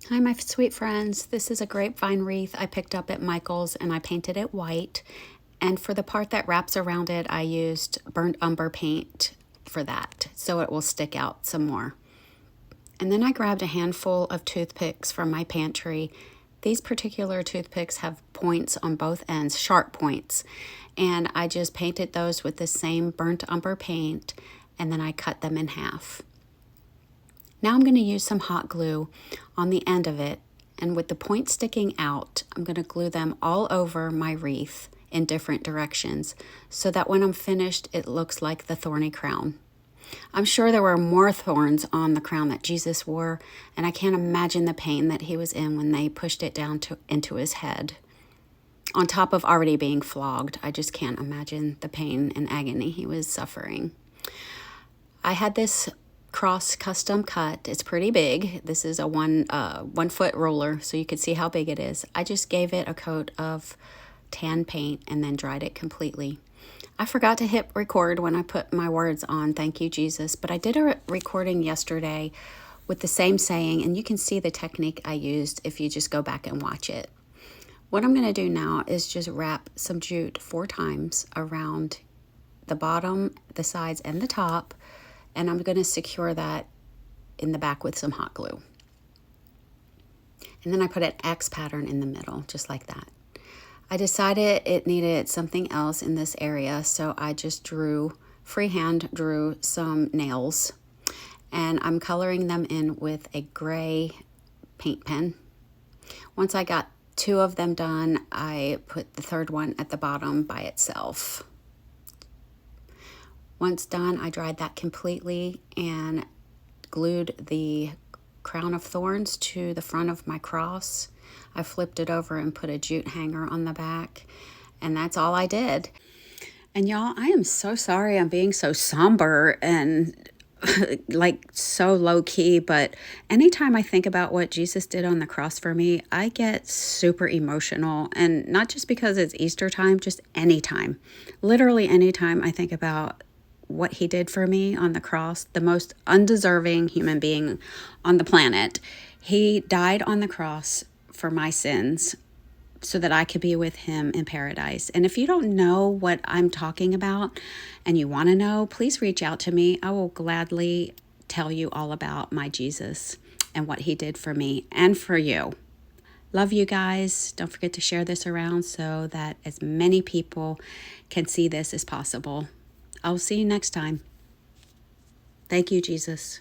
Hi, my sweet friends. This is a grapevine wreath I picked up at Michael's and I painted it white. And for the part that wraps around it, I used burnt umber paint for that so it will stick out some more. And then I grabbed a handful of toothpicks from my pantry. These particular toothpicks have points on both ends, sharp points. And I just painted those with the same burnt umber paint and then I cut them in half. Now I'm going to use some hot glue on the end of it, and with the point sticking out, I'm going to glue them all over my wreath in different directions so that when I'm finished, it looks like the thorny crown. I'm sure there were more thorns on the crown that Jesus wore, and I can't imagine the pain that he was in when they pushed it down into his head. On top of already being flogged, I just can't imagine the pain and agony he was suffering. I had this cross custom cut. It's pretty big. This is a 1 foot ruler, so you can see how big it is. I just gave it a coat of tan paint and then dried it completely. I forgot to hit record when I put my words on Thank You, Jesus, but I did a recording yesterday with the same saying, and you can see the technique I used if you just go back and watch it. What I'm going to do now is just wrap some jute 4 times around the bottom, the sides, and the top, and I'm going to secure that in the back with some hot glue. And then I put an X pattern in the middle, just like that. I decided it needed something else in this area, so I just freehand drew some nails. And I'm coloring them in with a gray paint pen. Once I got 2 of them done, I put the 3rd one at the bottom by itself. Once done, I dried that completely and glued the crown of thorns to the front of my cross. I flipped it over and put a jute hanger on the back, and that's all I did. And y'all, I am so sorry I'm being so somber and like so low key, but anytime I think about what Jesus did on the cross for me, I get super emotional. And not just because it's Easter time, just anytime. Literally anytime I think about what he did for me on the cross, the most undeserving human being on the planet. He died on the cross for my sins so that I could be with him in paradise. And if you don't know what I'm talking about and you want to know, please reach out to me. I will gladly tell you all about my Jesus and what he did for me and for you. Love you guys. Don't forget to share this around so that as many people can see this as possible. I'll see you next time. Thank you, Jesus.